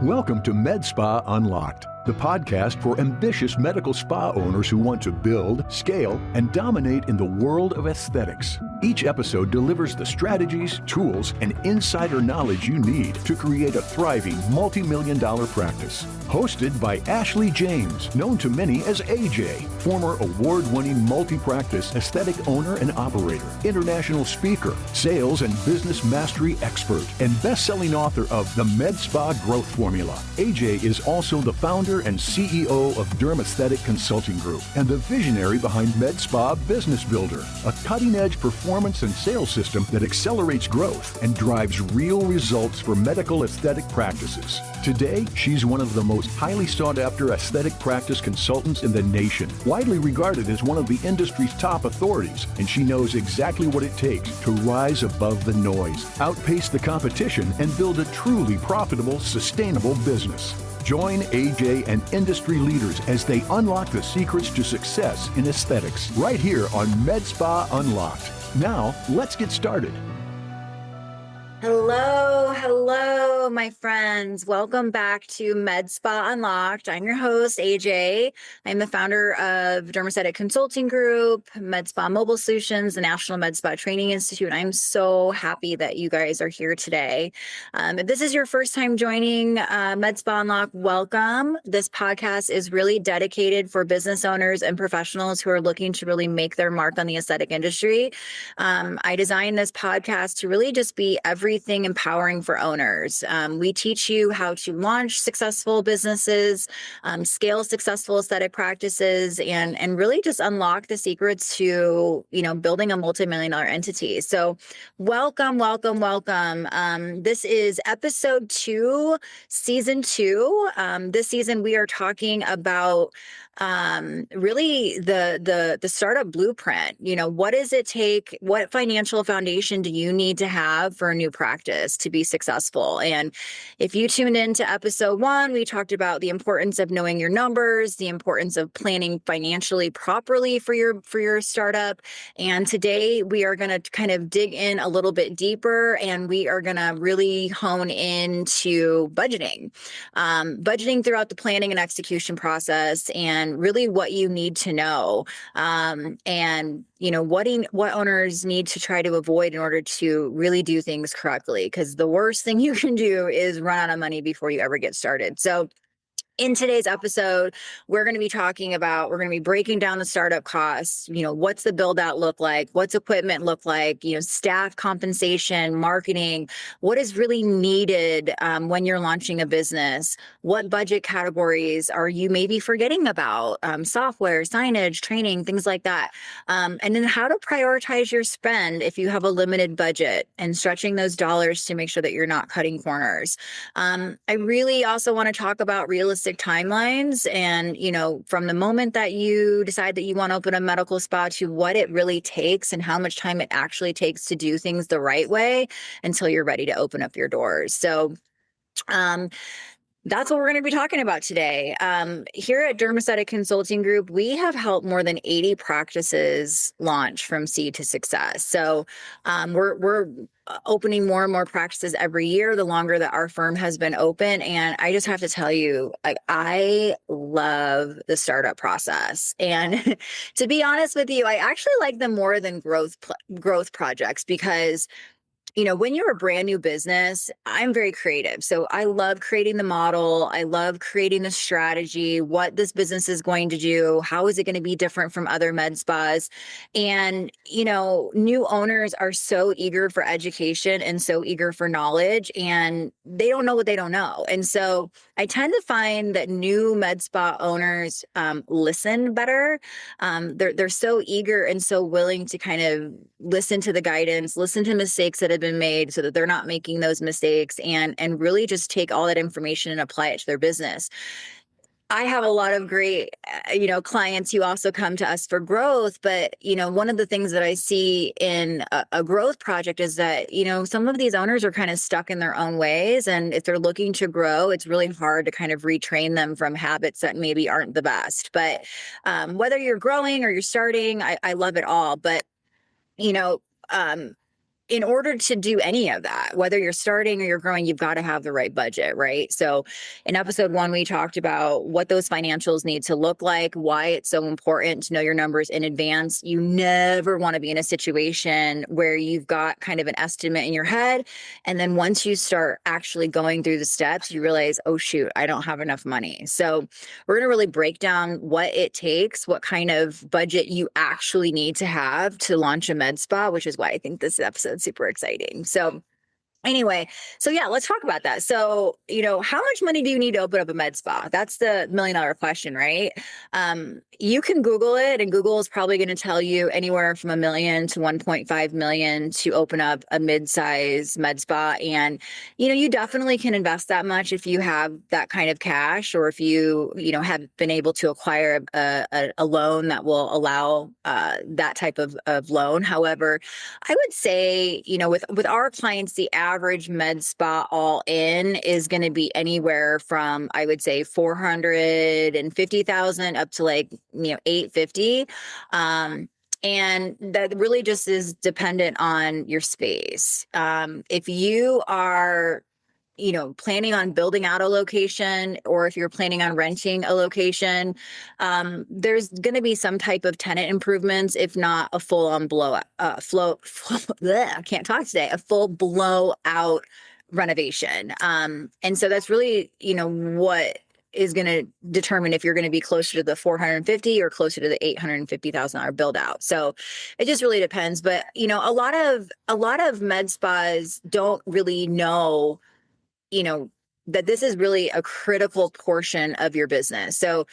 Welcome to MedSpa Unlocked, the podcast for ambitious medical spa owners who want to build, scale, and dominate in the world of aesthetics. Each episode delivers the strategies, tools, and insider knowledge you need to create a thriving multi-million-dollar practice. Hosted by Ashley James, known to many as AJ, former award-winning multi-practice aesthetic owner and operator, international speaker, sales and business mastery expert, and best-selling author of The MedSpa Growth Formula. AJ is also the founder and CEO of DermAesthetic Consulting Group and the visionary behind MedSpa Business Builder, a cutting-edge performance and sales system that accelerates growth and drives real results for medical aesthetic practices. Today, she's one of the most highly sought-after aesthetic practice consultants in the nation, widely regarded as one of the industry's top authorities, and she knows exactly what it takes to rise above the noise, outpace the competition, and build a truly profitable, sustainable business. Join AJ and industry leaders as they unlock the secrets to success in aesthetics right here on MedSpa Unlocked. Now, let's get started. Hello, my friends. Welcome back to MedSpa Unlocked. I'm your host, AJ. I'm the founder of DermAesthetic Consulting Group, MedSpa Mobile Solutions, the National MedSpa Training Institute. I'm so happy that you guys are here today. If this is your first time joining MedSpa Unlocked, welcome. This podcast is really dedicated for business owners and professionals who are looking to really make their mark on the aesthetic industry. I designed this podcast to really just be everything empowering for owners. We teach you how to launch successful businesses, scale successful aesthetic practices, and really just unlock the secrets to, building a multi-million-dollar entity. So welcome. This is episode 2, season 2. This season we are talking about really the startup blueprint. What does it take? What financial foundation do you need to have for a new practice to be successful? And if you tuned into episode 1, we talked about the importance of knowing your numbers, the importance of planning financially properly for your startup. And today we are going to kind of dig in a little bit deeper, and we are going to really hone into budgeting throughout the planning and execution process, and really what you need to know, and what owners need to try to avoid in order to really do things correctly. Because the worst thing you can do is run out of money before you ever get started. So in today's episode, we're going to be breaking down the startup costs. What's the build out look like? What's equipment look like? Staff compensation, marketing, what is really needed when you're launching a business? What budget categories are you maybe forgetting about? Software, signage, training, things like that. And then how to prioritize your spend if you have a limited budget, and stretching those dollars to make sure that you're not cutting corners. I really also want to talk about realistic timelines, and from the moment that you decide that you want to open a medical spa to what it really takes and how much time it actually takes to do things the right way until you're ready to open up your doors. So that's what we're going to be talking about today. Here at DermAesthetic Consulting Group, we have helped more than 80 practices launch from seed to success. So we're opening more and more practices every year, the longer that our firm has been open. And I just have to tell you, I love the startup process. And to be honest with you, I actually like them more than growth projects, because when you're a brand new business, I'm very creative. So I love creating the model. I love creating the strategy, what this business is going to do. How is it going to be different from other med spas? And, new owners are so eager for education and so eager for knowledge, and they don't know what they don't know. And so I tend to find that new med spa owners listen better. They're so eager and so willing to kind of listen to the guidance, listen to mistakes that have been made so that they're not making those mistakes, and really just take all that information and apply it to their business. I have a lot of great, clients who also come to us for growth. But, one of the things that I see in a growth project is that, some of these owners are kind of stuck in their own ways. And if they're looking to grow, it's really hard to kind of retrain them from habits that maybe aren't the best. But whether you're growing or you're starting, I love it all. But, in order to do any of that, whether you're starting or you're growing, you've got to have the right budget, right? So in episode 1, we talked about what those financials need to look like, why it's so important to know your numbers in advance. You never want to be in a situation where you've got kind of an estimate in your head. And then once you start actually going through the steps, you realize, oh, shoot, I don't have enough money. So we're going to really break down what it takes, what kind of budget you actually need to have to launch a med spa, which is why I think this episode super exciting. So anyway, so yeah, let's talk about that. So, how much money do you need to open up a med spa? That's the $1 million question, right? You can Google it, and Google is probably going to tell you anywhere from $1 million to 1.5 million to open up a mid-size med spa. And, you definitely can invest that much if you have that kind of cash, or if you, have been able to acquire a loan that will allow that type of loan. However, I would say, with our clients, the average med spa all in is going to be anywhere from, I would say, 450,000 up to like, 850. And that really just is dependent on your space. If you are planning on building out a location, or if you're planning on renting a location, there's going to be some type of tenant improvements, if not a full-on I can't talk today, a full blowout renovation. And so that's really, what is going to determine if you're going to be closer to the 450 or closer to the $850,000 build out. So it just really depends. But, a lot of med spas don't really know that this is really a critical portion of your business. So,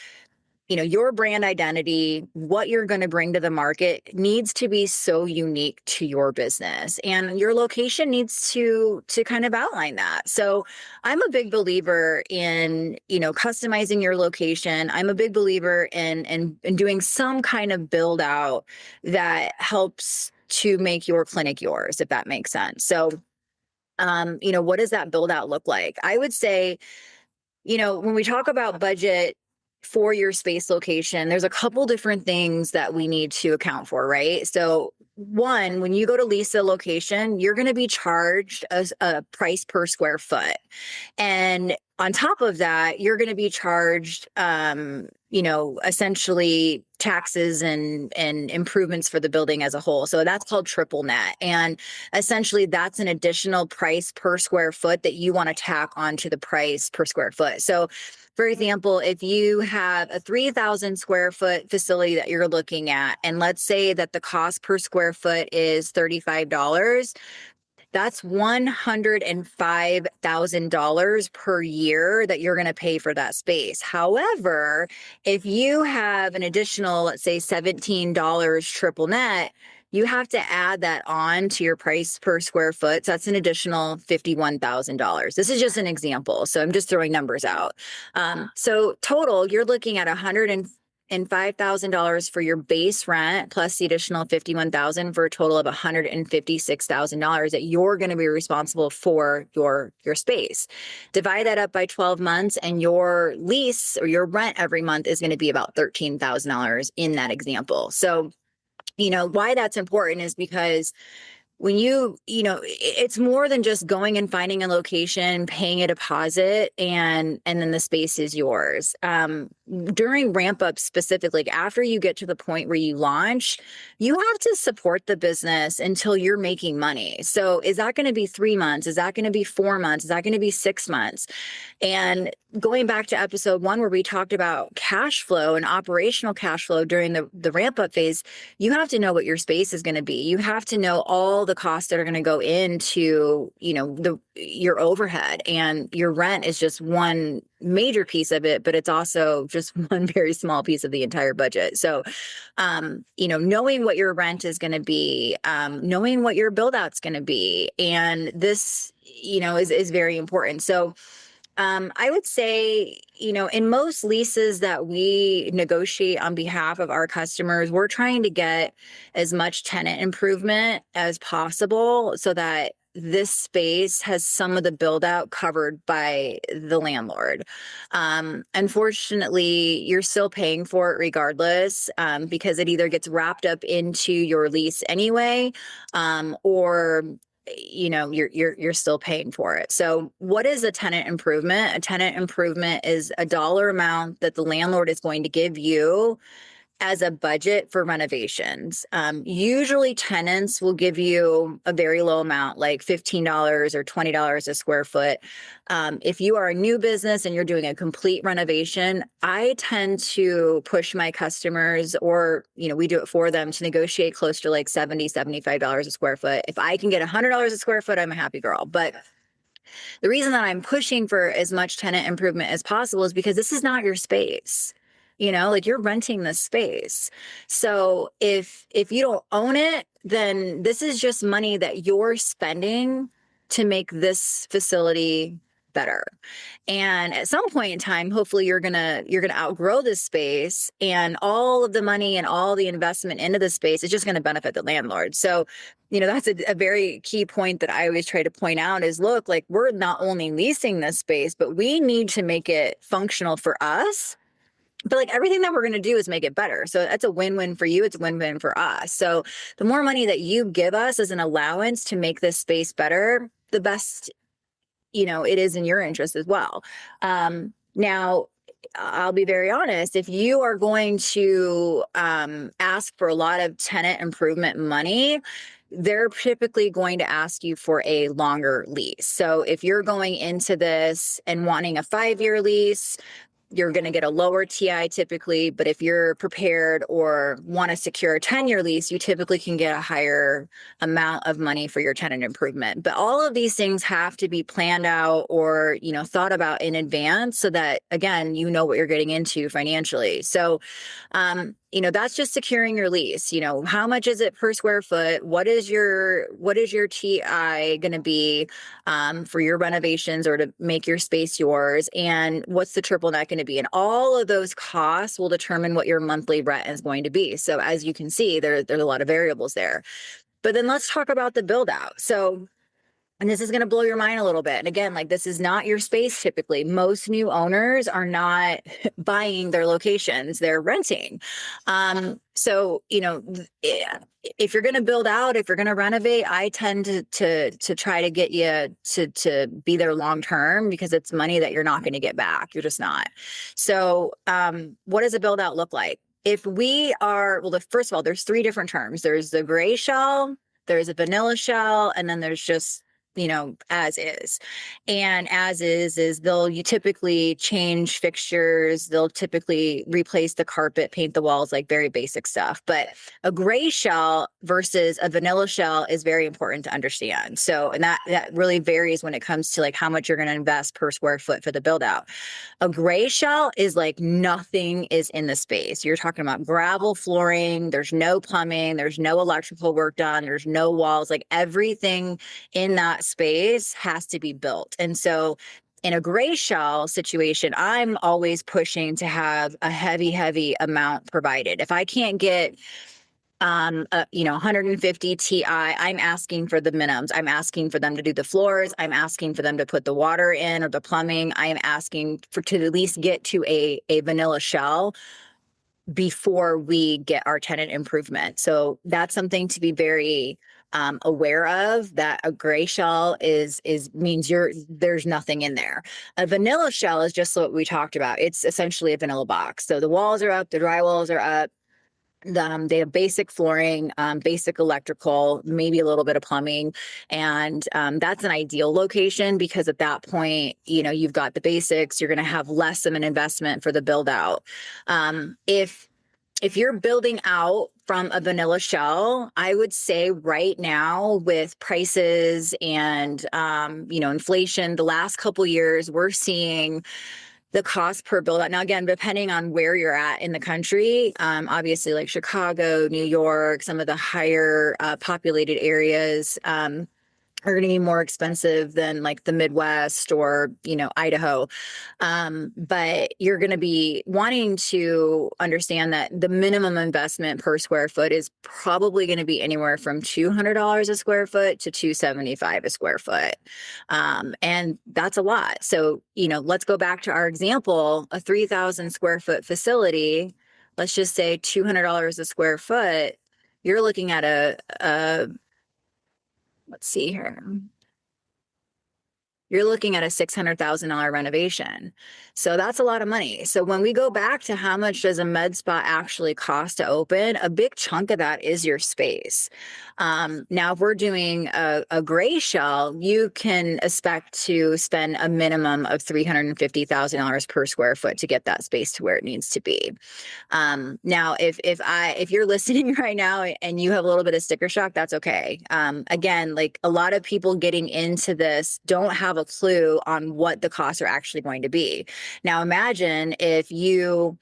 your brand identity, what you're going to bring to the market, needs to be so unique to your business, and your location needs to kind of outline that. So I'm a big believer in, customizing your location. I'm a big believer in doing some kind of build out that helps to make your clinic yours, if that makes sense. So what does that build out look like? I would say, when we talk about budget for your space location, there's a couple different things that we need to account for, right? So one, when you go to lease a location, you're going to be charged a price per square foot. And on top of that, you're going to be charged, essentially taxes and improvements for the building as a whole. So that's called triple net. And essentially that's an additional price per square foot that you want to tack onto the price per square foot. So for example, if you have a 3,000 square foot facility that you're looking at, and let's say that the cost per square foot is $35, that's $105,000 per year that you're going to pay for that space. However, if you have an additional, let's say $17 triple net, you have to add that on to your price per square foot. So that's an additional $51,000. This is just an example. So I'm just throwing numbers out. So total, you're looking at $105,000 for your base rent, plus the additional $51,000, for a total of $156,000 that you're going to be responsible for your space. Divide that up by 12 months, and your lease or your rent every month is going to be about $13,000 in that example. So, why that's important is because when it's more than just going and finding a location, paying a deposit, and then the space is yours. During ramp up, specifically, after you get to the point where you launch, you have to support the business until you're making money. So is that going to be 3 months? Is that going to be 4 months? Is that going to be 6 months? And going back to episode 1, where we talked about cash flow and operational cash flow during the ramp up phase, you have to know what your space is going to be. You have to know all the costs that are going to go into, your overhead, and your rent is just one major piece of it, but it's also just one very small piece of the entire budget. So, knowing what your rent is going to be, knowing what your build out's going to be, and this, is very important. So, I would say, in most leases that we negotiate on behalf of our customers, we're trying to get as much tenant improvement as possible so that this space has some of the build out covered by the landlord. Unfortunately, you're still paying for it regardless, because it either gets wrapped up into your lease anyway, or you're still paying for it. So what is a tenant improvement? A tenant improvement is a dollar amount that the landlord is going to give you as a budget for renovations. Usually tenants will give you a very low amount, like $15 or $20 a square foot. If you are a new business and you're doing a complete renovation, I tend to push my customers, or, we do it for them, to negotiate close to like $75 a square foot. If I can get $100 a square foot, I'm a happy girl. But the reason that I'm pushing for as much tenant improvement as possible is because this is not your space. Like, you're renting this space. So if you don't own it, then this is just money that you're spending to make this facility better. And at some point in time, hopefully you're gonna outgrow this space, and all of the money and all the investment into the space is just gonna benefit the landlord. So, that's a very key point that I always try to point out is, look, like, we're not only leasing this space, but we need to make it functional for us. But like, everything that we're going to do is make it better. So that's a win-win for you. It's a win-win for us. So the more money that you give us as an allowance to make this space better, the best, it is in your interest as well. Now, I'll be very honest. If you are going to ask for a lot of tenant improvement money, they're typically going to ask you for a longer lease. So if you're going into this and wanting a 5-year lease, you're going to get a lower TI typically. But if you're prepared or want to secure a 10-year lease, you typically can get a higher amount of money for your tenant improvement. But all of these things have to be planned out or, thought about in advance, so that, again, you know what you're getting into financially. So, that's just securing your lease. How much is it per square foot? What is your TI going to be for your renovations or to make your space yours? And what's the triple net going to be? And all of those costs will determine what your monthly rent is going to be. So as you can see, there's a lot of variables there. But then let's talk about the build out. So, and this is going to blow your mind a little bit. And again, like, this is not your space typically. Most new owners are not buying their locations, they're renting. So, if you're going to build out, if you're going to renovate, I tend to try to get you to be there long term, because it's money that you're not going to get back. You're just not. So what does a build out look like? If we are, well, first of all, there's 3 different terms. There's the gray shell, there's a vanilla shell, and then there's just, as is. And as is you typically change fixtures. They'll typically replace the carpet, paint the walls, like very basic stuff. But a gray shell versus a vanilla shell is very important to understand. So, and that really varies when it comes to like how much you're going to invest per square foot for the build out. A gray shell is like nothing is in the space. You're talking about gravel flooring. There's no plumbing. There's no electrical work done. There's no walls. Like, everything in that space has to be built. And so in a gray shell situation, I'm always pushing to have a heavy amount provided. If I can't get 150 TI, I'm asking for the minimums. I'm asking for them to do the floors. I'm asking for them to put the water in or the plumbing. I am asking to at least get to a vanilla shell before we get our tenant improvement. So that's something to be very aware of, that a gray shell means there's nothing in there. A vanilla shell is just what we talked about. It's essentially a vanilla box. So the walls are up, the drywalls are up. They have basic flooring, basic electrical, maybe a little bit of plumbing. And that's an ideal location, because at that point, you've got the basics. You're going to have less of an investment for the build out. If you're building out from a vanilla shell, I would say right now, with prices and, inflation, the last couple years, we're seeing the cost per build out. Now, again, depending on where you're at in the country, obviously like Chicago, New York, some of the higher populated areas, are going to be more expensive than like the Midwest or, Idaho. But you're going to be wanting to understand that the minimum investment per square foot is probably going to be anywhere from $200 a square foot to $275 a square foot. And that's a lot. So, let's go back to our example, a 3,000 square foot facility. Let's just say $200 a square foot. You're looking at a let's see here. You're looking at a $600,000 renovation. So that's a lot of money. So when we go back to how much does a med spa actually cost to open, a big chunk of that is your space. Now, if we're doing a gray shell, you can expect to spend a minimum of $350,000 per square foot to get that space to where it needs to be. Now, if you're listening right now and you have a little bit of sticker shock, that's okay. Again, like a lot of people getting into this don't have a clue on what the costs are actually going to be. Now, imagine if you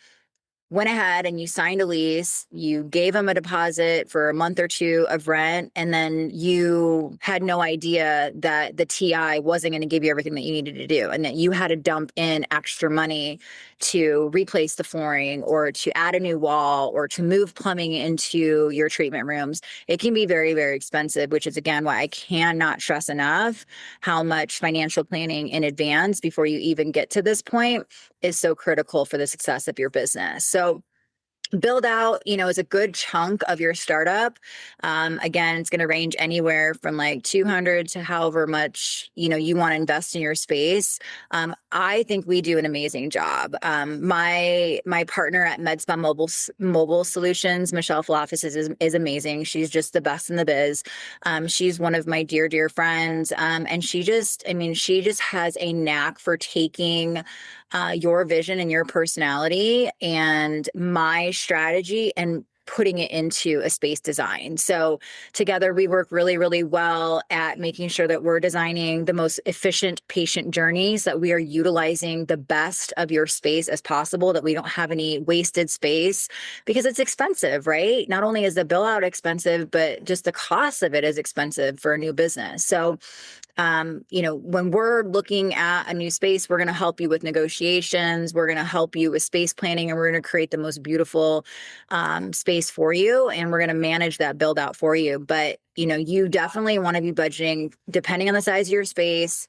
went ahead and you signed a lease, you gave them a deposit for a month or two of rent, and then you had no idea that the TI wasn't going to give you everything that you needed to do, and that you had to dump in extra money to replace the flooring or to add a new wall or to move plumbing into your treatment rooms. It can be very, very expensive, which is again why I cannot stress enough how much financial planning in advance before you even get to this point is so critical for the success of your business. So build out, is a good chunk of your startup. Again, it's going to range anywhere from like 200 to however much, you want to invest in your space. I think we do an amazing job. My partner at MedSpa Mobile Solutions, Michelle Falafis, is amazing. She's just the best in the biz. She's one of my dear, dear friends. And she just has a knack for taking your vision and your personality and my strategy and putting it into a space design. So together we work really, really well at making sure that we're designing the most efficient patient journeys, that we are utilizing the best of your space as possible, that we don't have any wasted space, because it's expensive, right? Not only is the bill out expensive, but just the cost of it is expensive for a new business. So when we're looking at a new space, we're going to help you with negotiations. We're going to help you with space planning, and we're going to create the most beautiful space for you. And we're going to manage that build out for you. But, you definitely want to be budgeting depending on the size of your space.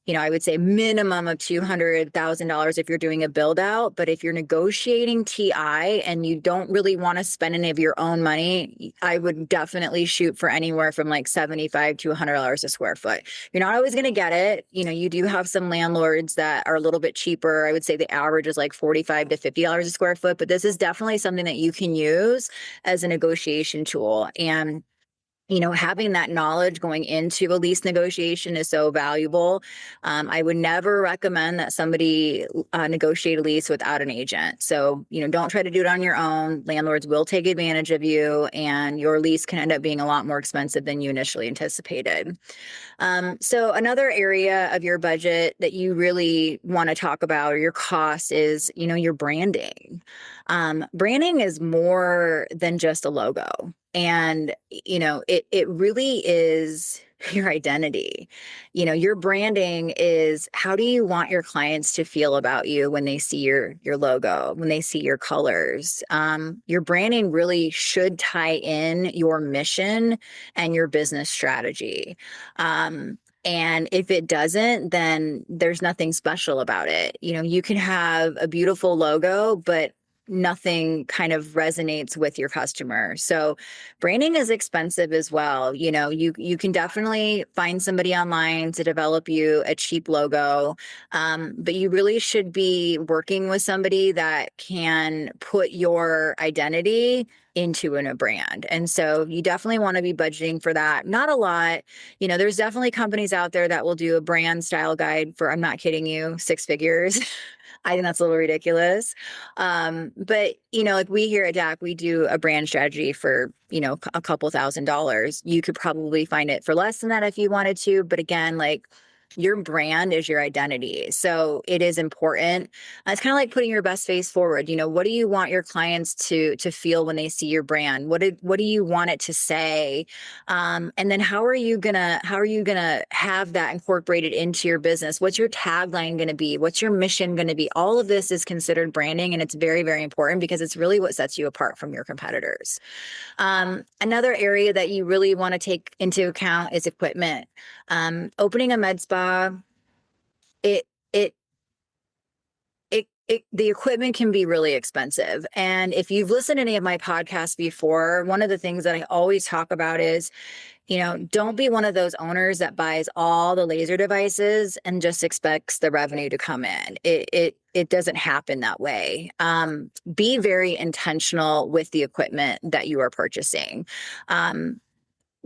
I would say minimum of $200,000 if you're doing a build out. But if you're negotiating TI and you don't really want to spend any of your own money, I would definitely shoot for anywhere from like $75 to $100 a square foot. You're not always going to get it. You do have some landlords that are a little bit cheaper. I would say the average is like $45 to $50 a square foot, but this is definitely something that you can use as a negotiation tool. And having that knowledge going into a lease negotiation is so valuable. I would never recommend that somebody negotiate a lease without an agent. So, don't try to do it on your own. Landlords will take advantage of you, and your lease can end up being a lot more expensive than you initially anticipated. So another area of your budget that you really want to talk about, or your cost, is, your branding. Branding is more than just a logo. And, it really is your identity. Your branding is, how do you want your clients to feel about you when they see your logo, when they see your colors? Your branding really should tie in your mission and your business strategy. And if it doesn't, then there's nothing special about it. You can have a beautiful logo, but nothing kind of resonates with your customer. So branding is expensive as well. You can definitely find somebody online to develop you a cheap logo. But you really should be working with somebody that can put your identity into a brand. And so you definitely want to be budgeting for that. Not a lot. There's definitely companies out there that will do a brand style guide for, I'm not kidding you, six figures. I think that's a little ridiculous. But, like we here at DAC, we do a brand strategy for, a couple $1,000s. You could probably find it for less than that if you wanted to. But again, like, your brand is your identity. So it is important. It's kind of like putting your best face forward. What do you want your clients to feel when they see your brand? What do you want it to say? And then how are you gonna have that incorporated into your business? What's your tagline gonna be? What's your mission gonna be? All of this is considered branding, and it's very, very important because it's really what sets you apart from your competitors. Another area that you really want to take into account is equipment. Opening a med spa, the equipment can be really expensive. And if you've listened to any of my podcasts before, one of the things that I always talk about is, Don't be one of those owners that buys all the laser devices and just expects the revenue to come in. It doesn't happen that way. Be very intentional with the equipment that you are purchasing.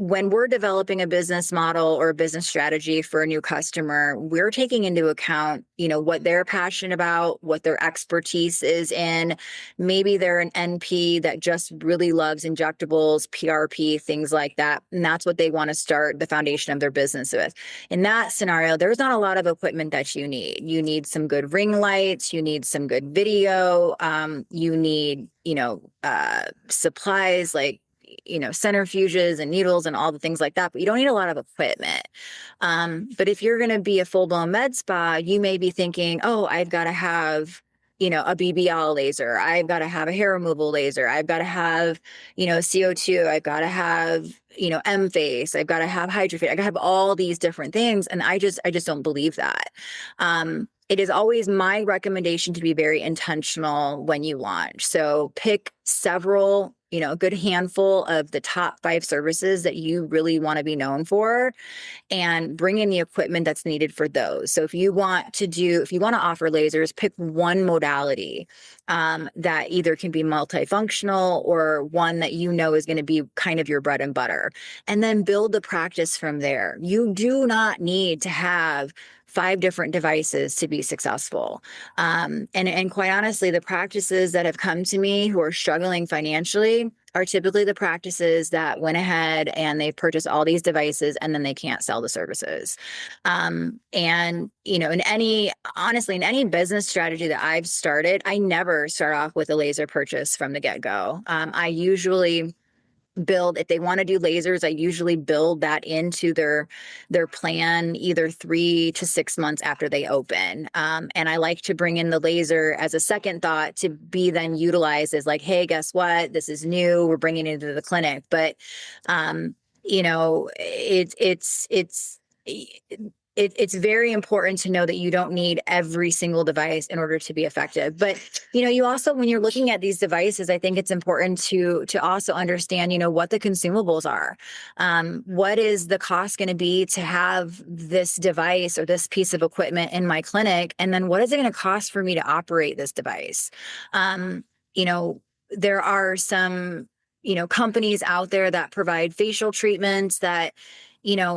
When we're developing a business model or a business strategy for a new customer, we're taking into account, what they're passionate about, what their expertise is in. Maybe they're an NP that just really loves injectables, PRP, things like that. And that's what they want to start the foundation of their business with. In that scenario, there's not a lot of equipment that you need. You need some good ring lights. You need some good video. You need, supplies like centrifuges and needles and all the things like that, but you don't need a lot of equipment. But if you're going to be a full-blown med spa, you may be thinking, oh, I've got to have, a BBL laser. I've got to have a hair removal laser. I've got to have, CO2. I've got to have, M-face. I've got to have Hydrofacial. I got to have all these different things. And I just don't believe that. It is always my recommendation to be very intentional when you launch. So pick several, a good handful of the top 5 services that you really want to be known for, and bring in the equipment that's needed for those. So if you want to offer lasers, pick one modality that either can be multifunctional or one that is going to be kind of your bread and butter, and then build the practice from there. You do not need to have 5 different devices to be successful. And quite honestly, the practices that have come to me who are struggling financially are typically the practices that went ahead and they purchased all these devices and then they can't sell the services. And, in any business strategy that I've started, I never start off with a laser purchase from the get-go. I usually if they want to do lasers, I usually build that into their plan either 3 to 6 months after they open. And I like to bring in the laser as a second thought to be then utilized as like, hey, guess what? This is new. We're bringing it into the clinic. But, it's very important to know that you don't need every single device in order to be effective. But, you also, when you're looking at these devices, I think it's important to also understand, what the consumables are. What is the cost going to be to have this device or this piece of equipment in my clinic? And then what is it going to cost for me to operate this device? There are some, companies out there that provide facial treatments that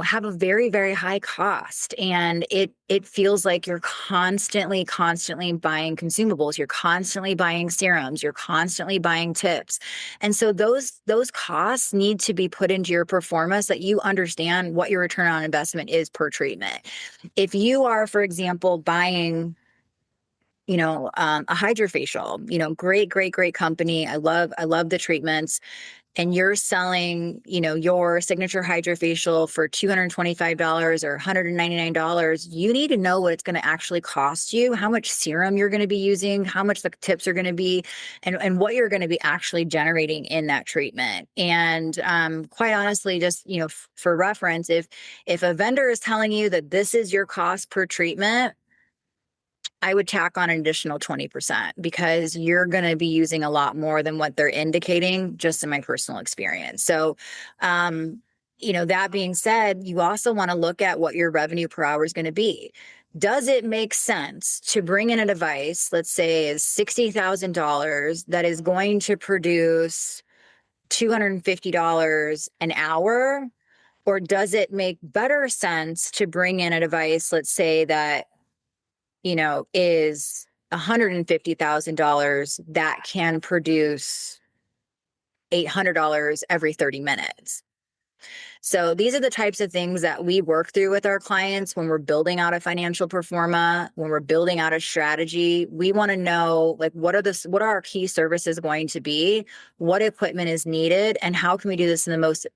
have a very, very high cost. And it feels like you're constantly buying consumables. You're constantly buying serums. You're constantly buying tips. And so those costs need to be put into your performance, that you understand what your return on investment is per treatment. If you are, for example, buying a hydrofacial, great company. I love the treatments. And you're selling, your signature hydrofacial for $225 or $199, you need to know what it's going to actually cost you, how much serum you're going to be using, how much the tips are going to be, and what you're going to be actually generating in that treatment. And quite honestly, just, for reference, if a vendor is telling you that this is your cost per treatment, I would tack on an additional 20%, because you're going to be using a lot more than what they're indicating, just in my personal experience. So, that being said, you also want to look at what your revenue per hour is going to be. Does it make sense to bring in a device, let's say is $60,000, that is going to produce $250 an hour? Or does it make better sense to bring in a device, let's say that is $150,000 that can produce $800 every 30 minutes? So these are the types of things that we work through with our clients when we're building out a financial pro forma, when we're building out a strategy. We want to know, like, what are our key services going to be? What equipment is needed? And how can we do this in the most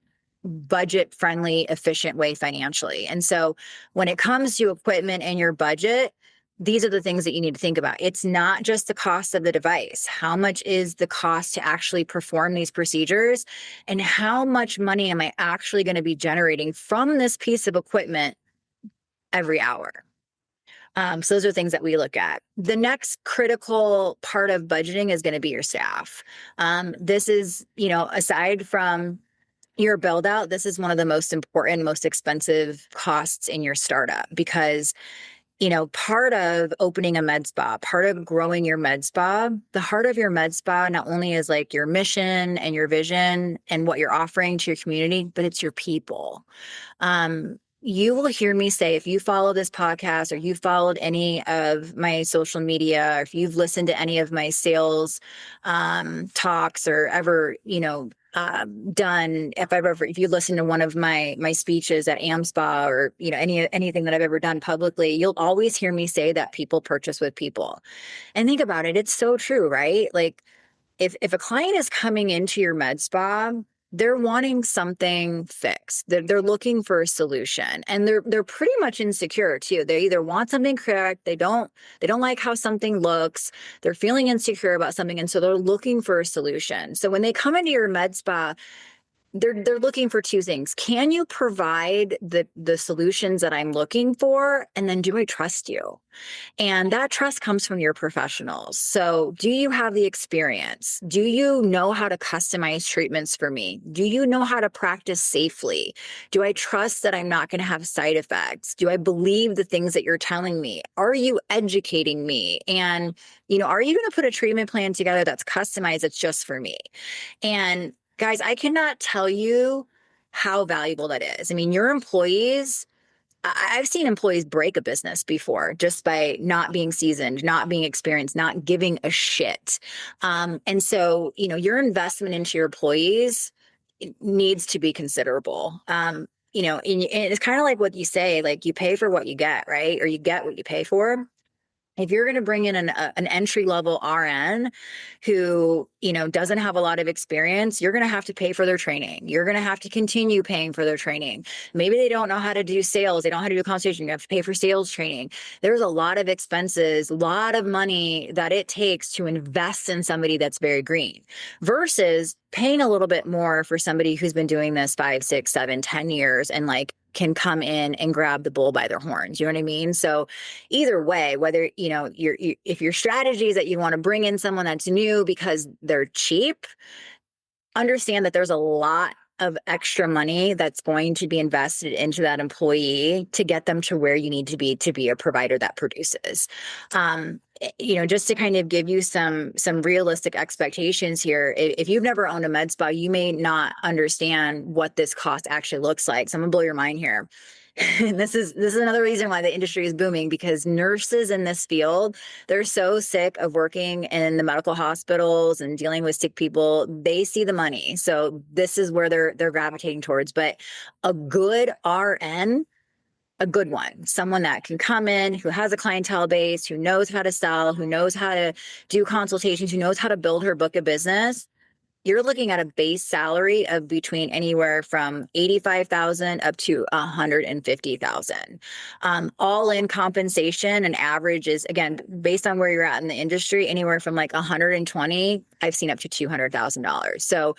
budget-friendly, efficient way financially? And so when it comes to equipment and your budget, these are the things that you need to think about. It's not just the cost of the device. How much is the cost to actually perform these procedures? And how much money am I actually going to be generating from this piece of equipment every hour? So those are things that we look at. The next critical part of budgeting is going to be your staff. This is, aside from your build out, this is one of the most important, most expensive costs in your startup because part of opening a med spa, part of growing your med spa, the heart of your med spa not only is like your mission and your vision and what you're offering to your community, but it's your people. You will hear me say, if you follow this podcast or you followed any of my social media, or if you've listened to any of my sales talks or ever, done, if you listen to one of my speeches at AmSpa or, anything that I've ever done publicly, you'll always hear me say that people purchase with people. And think about it. It's so true, right? Like if a client is coming into your med spa, they're wanting something fixed. They're looking for a solution, and they're pretty much insecure too. They either want something correct, they don't like how something looks, they're feeling insecure about something, and so they're looking for a solution. So when they come into your med spa, they're looking for two things. Can you provide the solutions that I'm looking for? And then do I trust you? And that trust comes from your professionals. So do you have the experience? Do you know how to customize treatments for me? Do you know how to practice safely? Do I trust that I'm not going to have side effects? Do I believe the things that you're telling me? Are you educating me? And, are you going to put a treatment plan together that's customized, that's just for me? And guys, I cannot tell you how valuable that is. I mean, your employees, I've seen employees break a business before just by not being seasoned, not being experienced, not giving a shit. And so, your investment into your employees needs to be considerable. And it's kind of like what you say, like you pay for what you get, right? Or you get what you pay for. If you're going to bring in an entry level RN who, doesn't have a lot of experience, you're going to have to pay for their training. You're going to have to continue paying for their training. Maybe they don't know how to do sales. They don't know how to do consultation. You have to pay for sales training. There's a lot of expenses, a lot of money that it takes to invest in somebody that's very green versus paying a little bit more for somebody who's been doing this 5, 6, 7, 10 years and like can come in and grab the bull by their horns. You know what I mean? So either way, whether, if your strategy is that you want to bring in someone that's new because they're cheap, understand that there's a lot of extra money that's going to be invested into that employee to get them to where you need to be a provider that produces. Just to kind of give you some realistic expectations here. If you've never owned a med spa, you may not understand what this cost actually looks like. So I'm gonna blow your mind here. And this is another reason why the industry is booming, because nurses in this field, they're so sick of working in the medical hospitals and dealing with sick people. They see the money. So this is where they're gravitating towards. But a good RN, a good one, someone that can come in, who has a clientele base, who knows how to sell, who knows how to do consultations, who knows how to build her book of business, you're looking at a base salary of between anywhere from 85,000 up to 150,000. All in compensation, an average is, again, based on where you're at in the industry, anywhere from like 120, I've seen up to $200,000. So,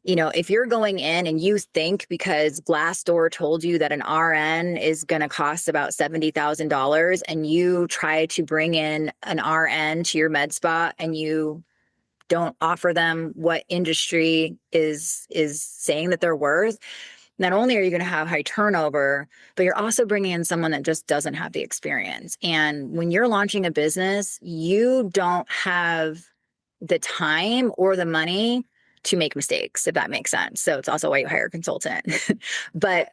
if you're going in and you think because Glassdoor told you that an RN is going to cost about $70,000 and you try to bring in an RN to your med spa and you don't offer them what industry is saying that they're worth, not only are you going to have high turnover, but you're also bringing in someone that just doesn't have the experience. And when you're launching a business, you don't have the time or the money to make mistakes, if that makes sense. So it's also why you hire a consultant. But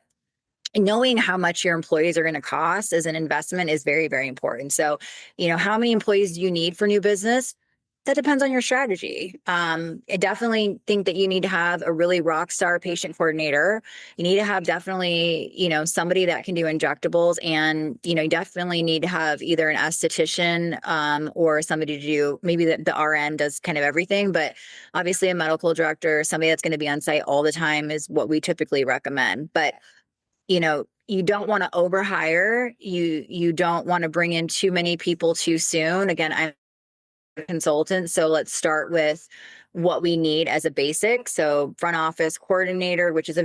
knowing how much your employees are going to cost as an investment is very, very important. So, how many employees do you need for new business? That depends on your strategy. I definitely think that you need to have a really rock star patient coordinator. You need to have definitely, somebody that can do injectables, and, you definitely need to have either an esthetician or somebody to do, maybe the RN does kind of everything, but obviously a medical director, somebody that's going to be on site all the time is what we typically recommend. But, you don't want to overhire. You don't want to bring in too many people too soon. Again, I'm consultant. So let's start with what we need as a basic. So front office coordinator, which is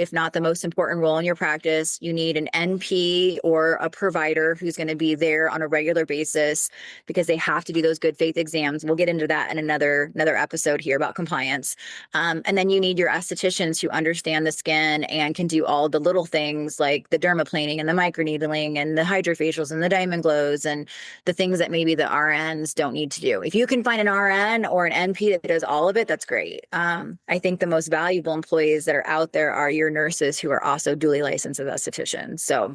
if not the most important role in your practice. You need an NP or a provider who's going to be there on a regular basis because they have to do those good faith exams. We'll get into that in another episode here about compliance. And then you need your estheticians who understand the skin and can do all the little things like the dermaplaning and the microneedling and the hydrofacials and the diamond glows and the things that maybe the RNs don't need to do. If you can find an RN or an NP that does all of it, that's great. I think the most valuable employees that are out there are your nurses who are also duly licensed as estheticians. So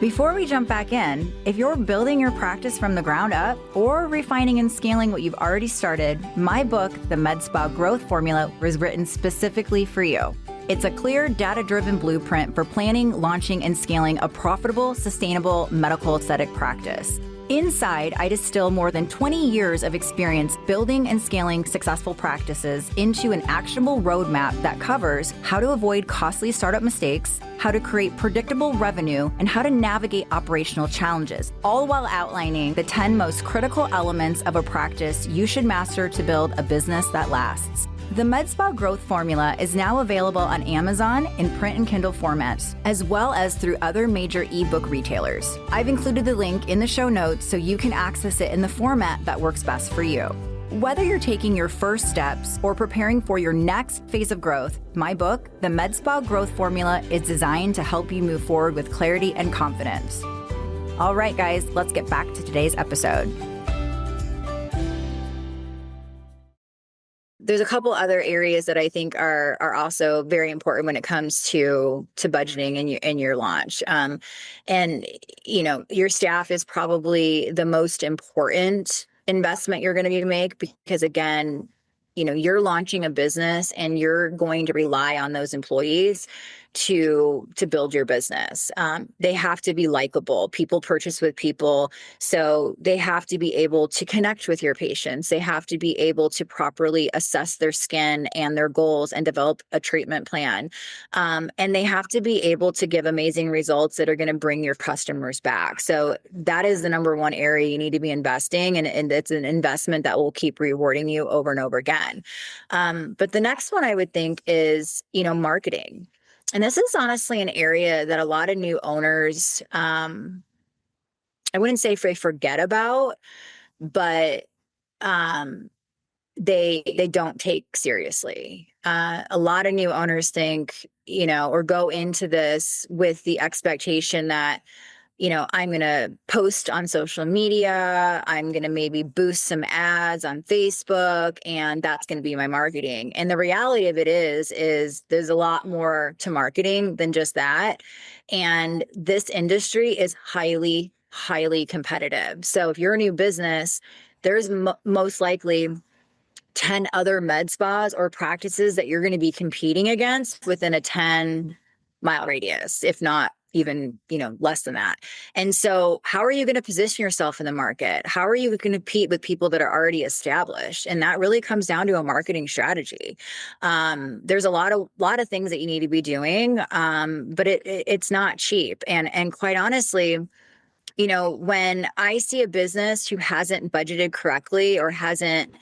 before we jump back in, if you're building your practice from the ground up or refining and scaling what you've already started, my book, The MedSpa Growth Formula, was written specifically for you. It's a clear, data-driven blueprint for planning, launching, and scaling a profitable, sustainable medical aesthetic practice. Inside, I distill more than 20 years of experience building and scaling successful practices into an actionable roadmap that covers how to avoid costly startup mistakes, how to create predictable revenue, and how to navigate operational challenges, all while outlining the 10 most critical elements of a practice you should master to build a business that lasts. The MedSpa Growth Formula is now available on Amazon in print and Kindle formats, as well as through other major ebook retailers. I've included the link in the show notes so you can access it in the format that works best for you. Whether you're taking your first steps or preparing for your next phase of growth, my book, The MedSpa Growth Formula, is designed to help you move forward with clarity and confidence. All right, guys, let's get back to today's episode. there's a couple other areas that I think are also very important when it comes to budgeting in your launch. And you know, your staff is probably the most important investment you're going to need to make, because again, you know, you're launching a business and you're going to rely on those employees to build your business. They have to be likable. People purchase with people. So they have to be able to connect with your patients. They have to be able to properly assess their skin and their goals and develop a treatment plan. And they have to be able to give amazing results that are going to bring your customers back. So that is the number one area you need to be investing in, and it's an investment that will keep rewarding you over and over again. But the next one I would think is, you know, marketing. And this is honestly an area that a lot of new owners, I wouldn't say they forget about, but they don't take seriously. A lot of new owners think, you know, or go into this with the expectation that, you know, I'm going to post on social media, I'm going to maybe boost some ads on Facebook, and that's going to be my marketing. And the reality of it is there's a lot more to marketing than just that. And this industry is highly, highly competitive. So if you're a new business, there's most likely 10 other med spas or practices that you're going to be competing against within a 10-mile radius, if not even, you know, less than that. And so how are you going to position yourself in the market? How are you going to compete with people that are already established? And that really comes down to a marketing strategy. There's a lot of things that you need to be doing, but it's not cheap. And quite honestly, you know, when I see a business who hasn't budgeted correctly or hasn't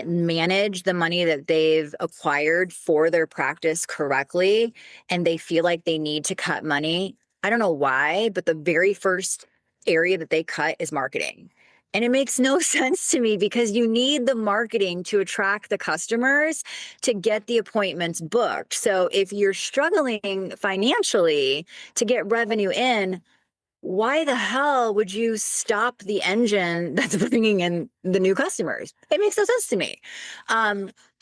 managed the money that they've acquired for their practice correctly, and they feel like they need to cut money, I don't know why, but the very first area that they cut is marketing. And it makes no sense to me, because you need the marketing to attract the customers to get the appointments booked. So if you're struggling financially to get revenue in, why the hell would you stop the engine that's bringing in the new customers? It makes no sense to me.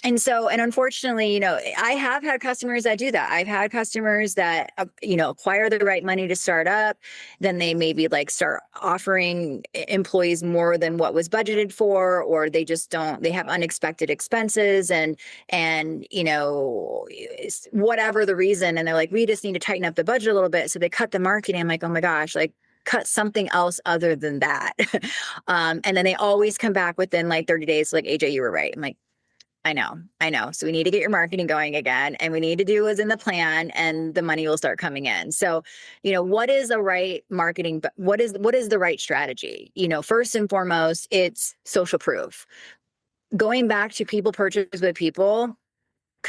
And unfortunately, you know, I have had customers that do that. I've had customers that, you know, acquire the right money to start up. Then they maybe like start offering employees more than what was budgeted for, or they just don't, they have unexpected expenses and, you know, whatever the reason. And they're like, we just need to tighten up the budget a little bit. So they cut the marketing. I'm like, oh my gosh, like, cut something else other than that. And then they always come back within like 30 days, like, AJ, you were right. I'm like, I know. So we need to get your marketing going again, and we need to do what's in the plan, and the money will start coming in. So, you know, what is the right marketing? What is the right strategy? You know, first and foremost, it's social proof. Going back to people purchase with people,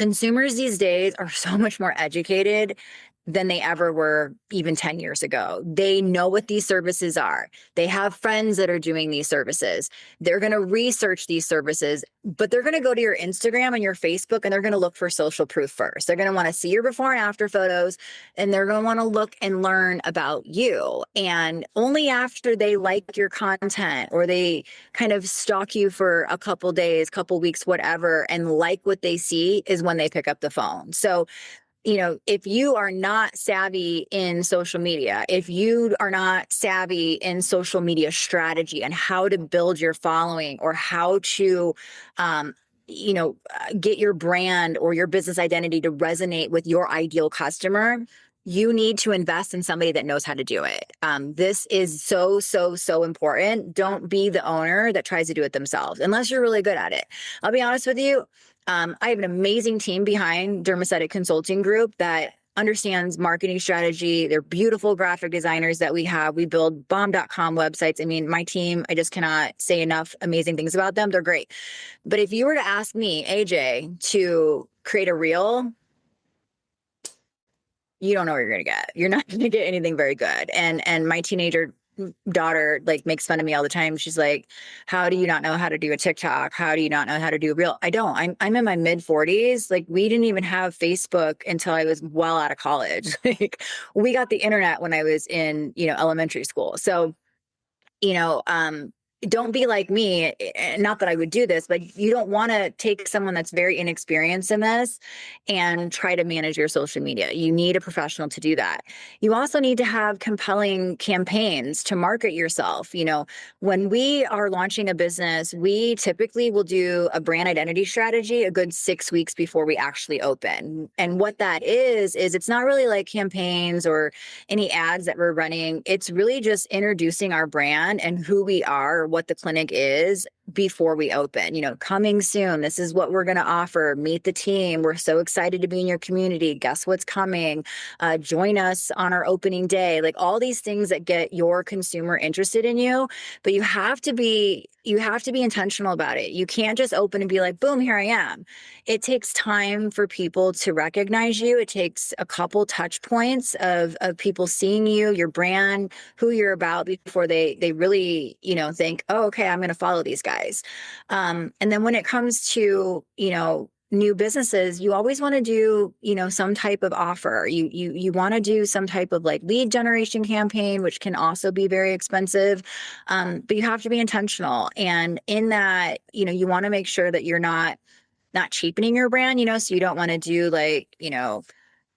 consumers these days are so much more educated than they ever were even 10 years ago. They know what these services are. They have friends that are doing these services. They're going to research these services, but they're going to go to your Instagram and your Facebook and they're going to look for social proof first. They're going to want to see your before and after photos, and they're going to want to look and learn about you. And only after they like your content or they kind of stalk you for a couple days, couple weeks, whatever, and like what they see is when they pick up the phone. So if you are not savvy in social media, if you are not savvy in social media strategy and how to build your following or how to, get your brand or your business identity to resonate with your ideal customer, you need to invest in somebody that knows how to do it. This is so, so, so important. Don't be the owner that tries to do it themselves, unless you're really good at it. I'll be honest with you. I have an amazing team behind DermAesthetic Consulting Group that understands marketing strategy. They're beautiful graphic designers that we have. We build bomb.com websites. I mean, my team, I just cannot say enough amazing things about them. They're great. But if you were to ask me, AJ, to create a reel, you don't know what you're going to get. You're not going to get anything very good. And my teenager daughter makes fun of me all the time. She's like, how do you not know how to do a TikTok? How do you not know how to do a reel? I don't. I'm in my mid 40s. We didn't even have Facebook until I was well out of college. We got the internet when I was in, elementary school. So, don't be like me. Not that I would do this, but you don't want to take someone that's very inexperienced in this and try to manage your social media. You need a professional to do that. You also need to have compelling campaigns to market yourself. When we are launching a business, we typically will do a brand identity strategy a good 6 weeks before we actually open. And what that is it's not really like campaigns or any ads that we're running. It's really just introducing our brand and who we are, what the clinic is before we open. Coming soon, this is what we're going to offer. Meet the team. We're so excited to be in your community. Guess what's coming? Join us on our opening day. All these things that get your consumer interested in you, but you have to be intentional about it. You can't just open and be like, boom, here I am. It takes time for people to recognize you. It takes a couple touch points of people seeing you, your brand, who you're about before they really, think, oh, okay, I'm going to follow these guys. And then when it comes to, new businesses, you always want to do, some type of offer. You want to do some type of lead generation campaign, which can also be very expensive. But you have to be intentional. And in that, you want to make sure that you're not cheapening your brand, so you don't want to do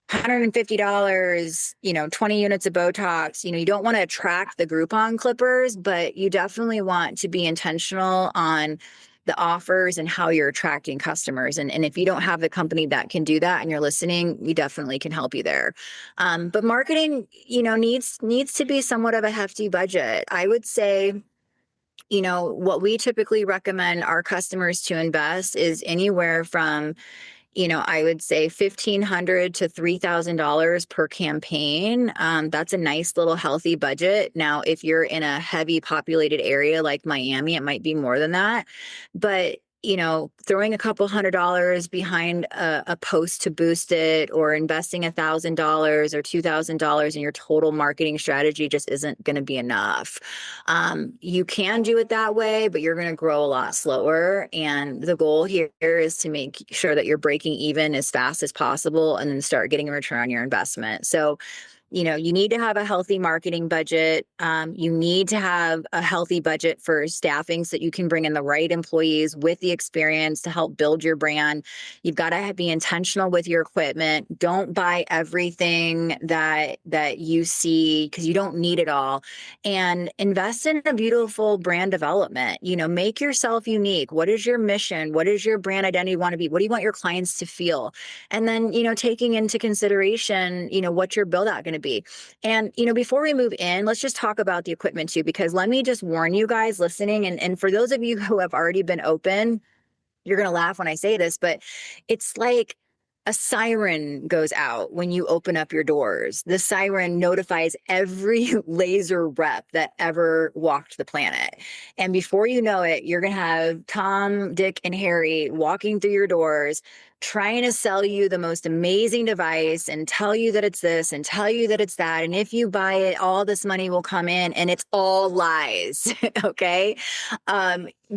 $150, 20 units of Botox. You don't want to attract the Groupon clippers, but you definitely want to be intentional on the offers and how you're attracting customers. And if you don't have the company that can do that and you're listening, we definitely can help you there. But marketing, needs to be somewhat of a hefty budget. I would say, what we typically recommend our customers to invest is anywhere from I would say $1,500 to $3,000 per campaign. That's a nice little healthy budget. Now, if you're in a heavy populated area like Miami, it might be more than that. But throwing a couple $100 behind a post to boost it, or investing $1,000 or $2,000 in your total marketing strategy just isn't going to be enough. You can do it that way, but you're going to grow a lot slower. And the goal here is to make sure that you're breaking even as fast as possible and then start getting a return on your investment. So, you need to have a healthy marketing budget. You need to have a healthy budget for staffing so that you can bring in the right employees with the experience to help build your brand. You've got to be intentional with your equipment. Don't buy everything that you see, because you don't need it all. And invest in a beautiful brand development. Make yourself unique. What is your mission? What is your brand identity want to be? What do you want your clients to feel? And then, taking into consideration, what your build out going to be. And, before we move in, let's just talk about the equipment too, because let me just warn you guys listening. And for those of you who have already been open, you're going to laugh when I say this, but it's a siren goes out when you open up your doors. The siren notifies every laser rep that ever walked the planet. And before you know it, you're going to have Tom, Dick, and Harry walking through your doors, trying to sell you the most amazing device and tell you that it's this and tell you that it's that. And if you buy it, all this money will come in, and it's all lies. Okay.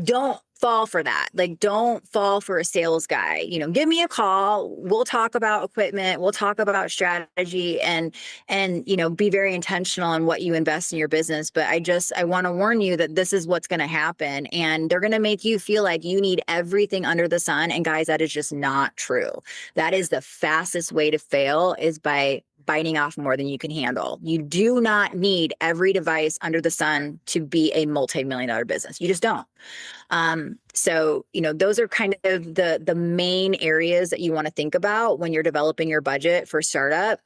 Don't fall for that. Like, don't fall for a sales guy. Give me a call. We'll talk about equipment. We'll talk about strategy and, be very intentional on what you invest in your business. But I want to warn you that this is what's going to happen. And they're going to make you feel like you need everything under the sun. And guys, that is just not true. That is the fastest way to fail, is by biting off more than you can handle. You do not need every device under the sun to be a multi-million-dollar business. You just don't. So, those are kind of the main areas that you want to think about when you're developing your budget for startup.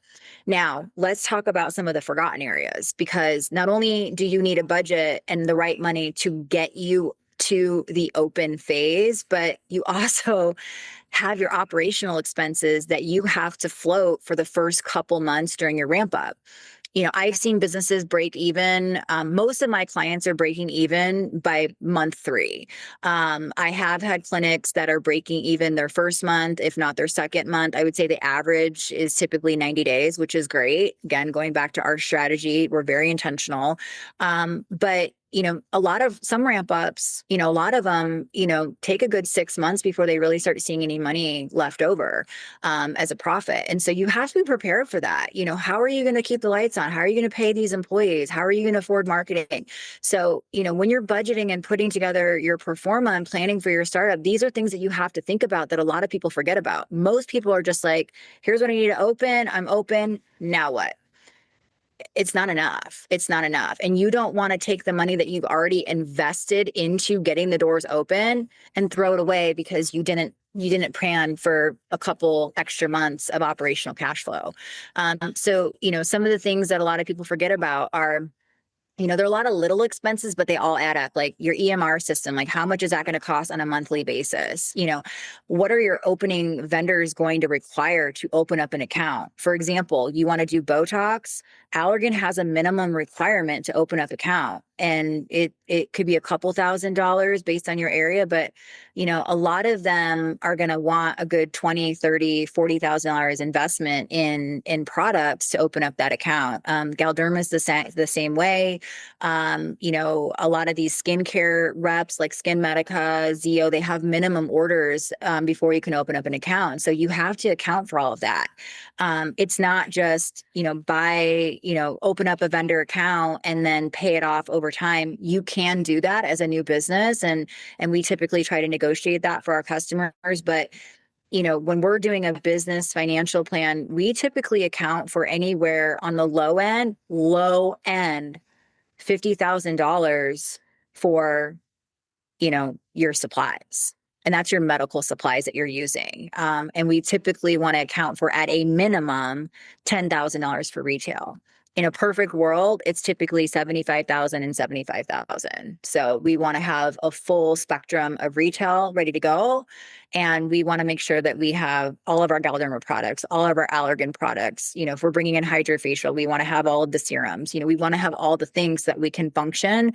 Now, let's talk about some of the forgotten areas, because not only do you need a budget and the right money to get you to the open phase, but you also have your operational expenses that you have to float for the first couple months during your ramp up. I've seen businesses break even. Most of my clients are breaking even by month 3. I have had clinics that are breaking even their first month, if not their second month. I would say the average is typically 90 days, which is great. Again, going back to our strategy, we're very intentional. But some ramp ups, a lot of them, take a good 6 months before they really start seeing any money left over as a profit. And so you have to be prepared for that. How are you going to keep the lights on? How are you going to pay these employees? How are you going to afford marketing? So, when you're budgeting and putting together your pro forma and planning for your startup, these are things that you have to think about that a lot of people forget about. Most people are just like, here's what I need to open. I'm open. Now what? It's not enough. It's not enough. And you don't want to take the money that you've already invested into getting the doors open and throw it away because you didn't plan for a couple extra months of operational cash flow. So, some of the things that a lot of people forget about are, there are a lot of little expenses, but they all add up. Like your EMR system, like how much is that going to cost on a monthly basis? What are your opening vendors going to require to open up an account? For example, you want to do Botox. Allergan has a minimum requirement to open up an account. And it could be a couple $1,000s based on your area, but a lot of them are going to want a good $20,000, $30,000, $40,000 investment in products to open up that account. Galderma is the same way. A lot of these skincare reps like Skin Medica, Zio, they have minimum orders before you can open up an account. So you have to account for all of that. It's not just open up a vendor account and then pay it off over time. You can do that as a new business, and we typically try to negotiate that for our customers. But when we're doing a business financial plan, we typically account for anywhere on the low end, $50,000 for your supplies. And that's your medical supplies that you're using. And we typically want to account for, at a minimum, $10,000 for retail. In a perfect world, it's typically $75,000 and $75,000. So we want to have a full spectrum of retail ready to go. And we want to make sure that we have all of our Galderma products, all of our Allergan products. If we're bringing in hydrofacial, we want to have all of the serums. We want to have all the things that we can function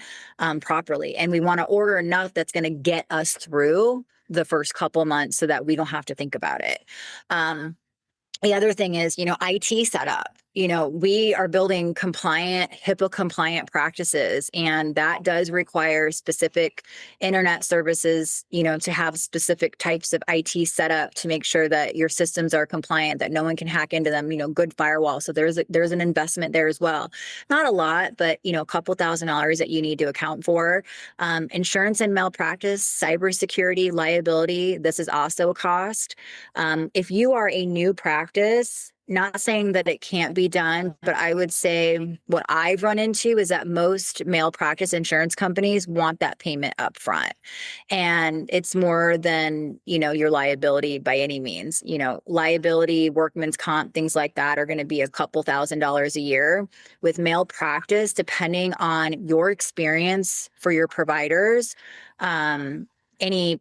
properly. And we want to order enough that's going to get us through the first couple months so that we don't have to think about it. The other thing is, IT setup. We are building HIPAA compliant practices, and that does require specific internet services, to have specific types of IT setup to make sure that your systems are compliant, that no one can hack into them, good firewall. So there's an investment there as well. Not a lot, but, a couple $1,000s that you need to account for. Insurance and malpractice, cybersecurity, liability. This is also a cost. If you are a new practice, not saying that it can't be done, but I would say what I've run into is that most malpractice insurance companies want that payment up front. And it's more than, your liability by any means. Liability, workman's comp, things like that are going to be a couple $1,000s a year. With malpractice, depending on your experience for your providers, any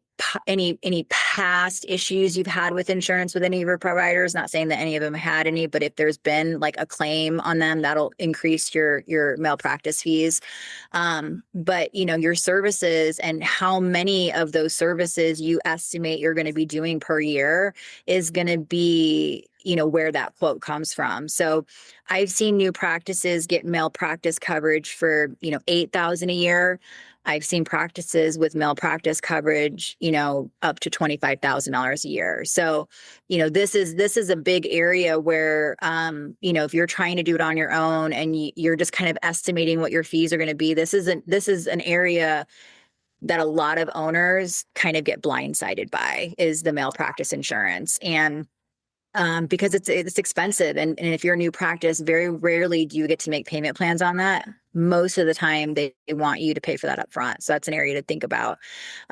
past issues you've had with insurance with any of your providers. Not saying that any of them had any, but if there's been like a claim on them, that'll increase your malpractice fees. But your services and how many of those services you estimate you're going to be doing per year is going to be where that quote comes from. So I've seen new practices get malpractice coverage for $8,000 a year. I've seen practices with malpractice coverage, up to $25,000 a year. So, this is a big area where, if you're trying to do it on your own and you're just kind of estimating what your fees are going to be, this is an area that a lot of owners kind of get blindsided by, is the malpractice insurance. And because it's expensive. And if you're a new practice, very rarely do you get to make payment plans on that. Most of the time they want you to pay for that up front. So that's an area to think about.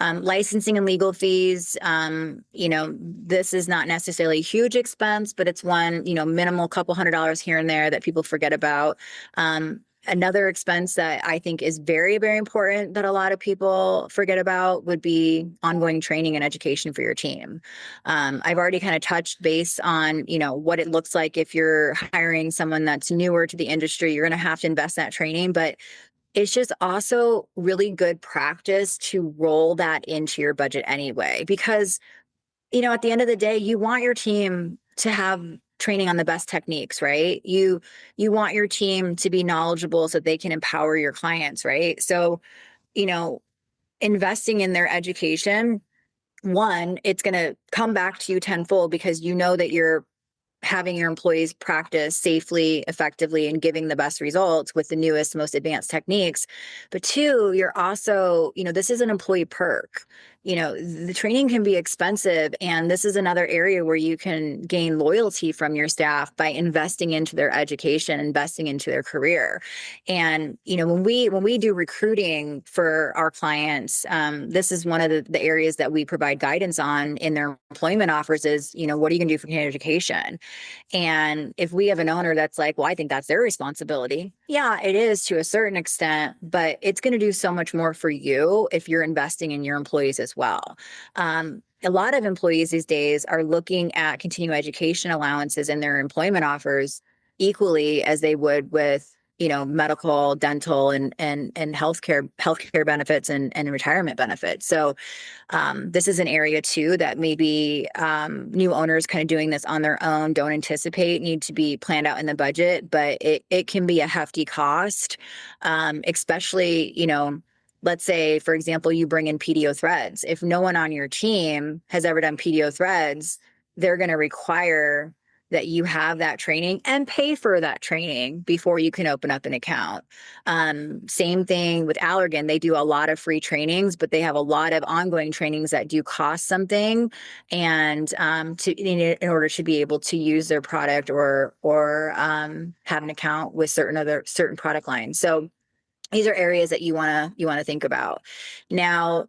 Licensing and legal fees, this is not necessarily a huge expense, but it's one, minimal couple $100 here and there that people forget about. Another expense that I think is very, very important that a lot of people forget about would be ongoing training and education for your team. I've already kind of touched base on, what it looks like if you're hiring someone that's newer to the industry. You're going to have to invest in that training, but it's just also really good practice to roll that into your budget anyway, because, at the end of the day, you want your team to have training on the best techniques, right? You want your team to be knowledgeable so that they can empower your clients, right? So, investing in their education, one, it's going to come back to you tenfold because that you're having your employees practice safely, effectively, and giving the best results with the newest, most advanced techniques. But two, you're also, this is an employee perk. The training can be expensive, and this is another area where you can gain loyalty from your staff by investing into their education, investing into their career. And, when we do recruiting for our clients, this is one of the areas that we provide guidance on in their employment offers is, what are you going to do for education? And if we have an owner that's like, well, I think that's their responsibility. Yeah, it is to a certain extent, but it's going to do so much more for you if you're investing in your employees as well. A lot of employees these days are looking at continuing education allowances in their employment offers equally as they would with medical, dental, and healthcare benefits and retirement benefits. So this is an area too that maybe new owners kind of doing this on their own don't anticipate need to be planned out in the budget, but it can be a hefty cost, especially, let's say, for example, you bring in PDO threads. If no one on your team has ever done PDO threads, they're going to require that you have that training and pay for that training before you can open up an account. Same thing with Allergan. They do a lot of free trainings, but they have a lot of ongoing trainings that do cost something. And in order to be able to use their product or have an account with certain product lines. So these are areas that you want to think about. Now,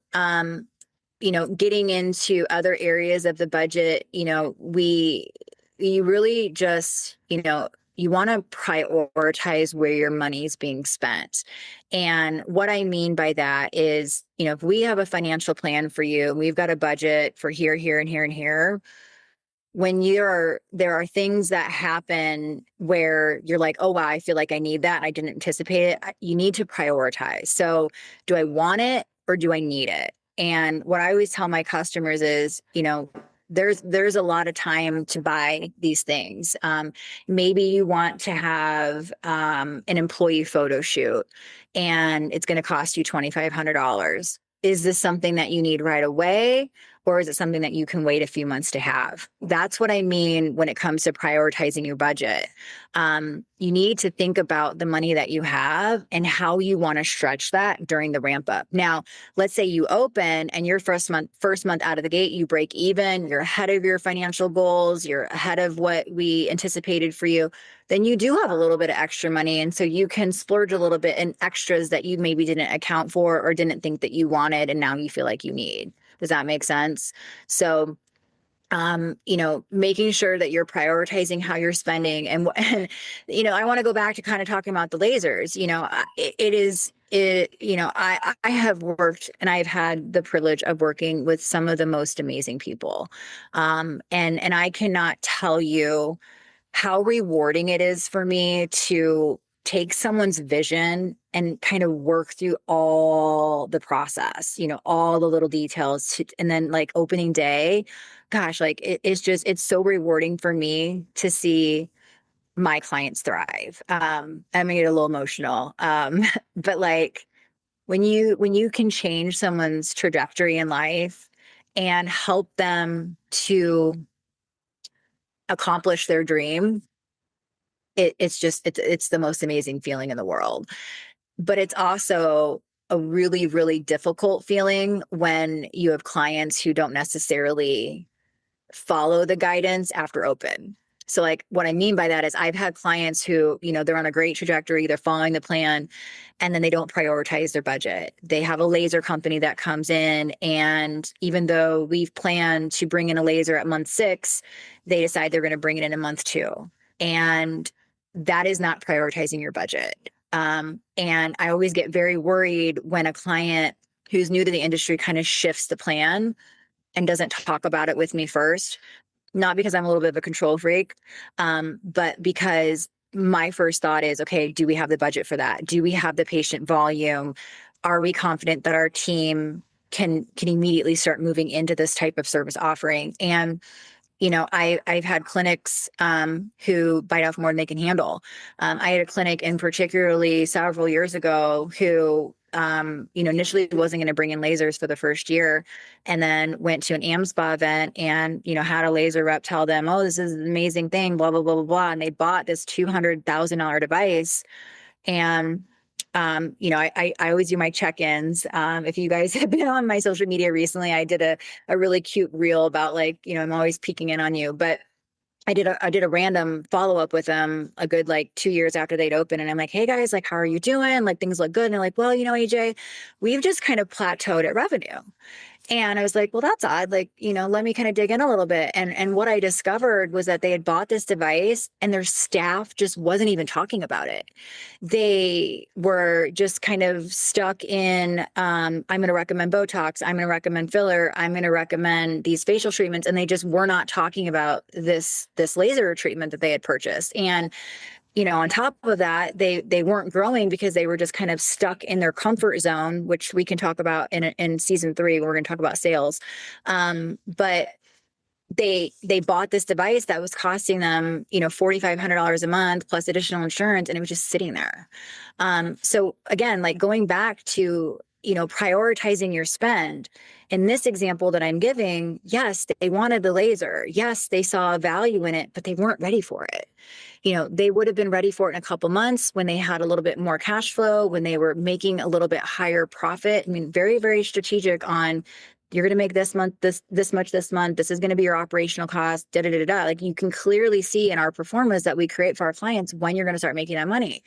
getting into other areas of the budget, you really just, you want to prioritize where your money is being spent. And what I mean by that is, if we have a financial plan for you, we've got a budget for here, here, and here, and here. When there are things that happen where you're like, oh, wow, I feel like I need that. I didn't anticipate it. You need to prioritize. So do I want it or do I need it? And what I always tell my customers is, there's a lot of time to buy these things. Maybe you want to have an employee photo shoot and it's going to cost you $2,500. Is this something that you need right away? Or is it something that you can wait a few months to have? That's what I mean when it comes to prioritizing your budget. You need to think about the money that you have and how you want to stretch that during the ramp up. Now, let's say you open and your first month out of the gate, you break even, you're ahead of your financial goals, you're ahead of what we anticipated for you. Then you do have a little bit of extra money. And so you can splurge a little bit in extras that you maybe didn't account for or didn't think that you wanted. And now you feel like you need. Does that make sense? So, making sure that you're prioritizing how you're spending and I want to go back to kind of talking about the lasers. I have worked and I've had the privilege of working with some of the most amazing people. And I cannot tell you how rewarding it is for me to take someone's vision and kind of work through all the process, all the little details and then like opening day, gosh, like it's so rewarding for me to see my clients thrive. I'm gonna get a little emotional. But like when you can change someone's trajectory in life and help them to accomplish their dream, it's the most amazing feeling in the world. But it's also a really, really difficult feeling when you have clients who don't necessarily follow the guidance after open. So like what I mean by that is I've had clients who, they're on a great trajectory, they're following the plan, and then they don't prioritize their budget. They have a laser company that comes in, and even though we've planned to bring in a laser at month 6, they decide they're going to bring it in month 2. And that is not prioritizing your budget. And I always get very worried when a client who's new to the industry kind of shifts the plan and doesn't talk about it with me first. Not because I'm a little bit of a control freak, but because my first thought is, okay, do we have the budget for that? Do we have the patient volume? Are we confident that our team can immediately start moving into this type of service offering? And I've had clinics who bite off more than they can handle. I had a clinic in particularly several years ago who initially wasn't going to bring in lasers for the first year, and then went to an MedSpa event and, had a laser rep tell them, oh, this is an amazing thing, blah, blah, blah, blah, blah. And they bought this $200,000 device. And I always do my check-ins. If you guys have been on my social media recently, I did a really cute reel about like, I'm always peeking in on you, but I did a random follow-up with them a good like 2 years after they'd opened. And I'm like, hey guys, like, how are you doing? Like, things look good. And they're like, well, AJ, we've just kind of plateaued at revenue. And I was like, well, that's odd. Like, let me kind of dig in a little bit. And what I discovered was that they had bought this device and their staff just wasn't even talking about it. They were just kind of stuck in, I'm going to recommend Botox. I'm going to recommend filler. I'm going to recommend these facial treatments. And they just were not talking about this laser treatment that they had purchased. And on top of that, they weren't growing because they were just kind of stuck in their comfort zone, which we can talk about in season 3. We're going to talk about sales. But they bought this device that was costing them, $4,500 a month plus additional insurance, and it was just sitting there. So again, like going back to, prioritizing your spend. In this example that I'm giving, yes, they wanted the laser. Yes, they saw a value in it, but they weren't ready for it. They would have been ready for it in a couple months when they had a little bit more cash flow, when they were making a little bit higher profit. I mean, very, very strategic on, you're going to make this month, this much this month. This is going to be your operational cost, da, da, da, da. Like you can clearly see in our performance that we create for our clients when you're going to start making that money.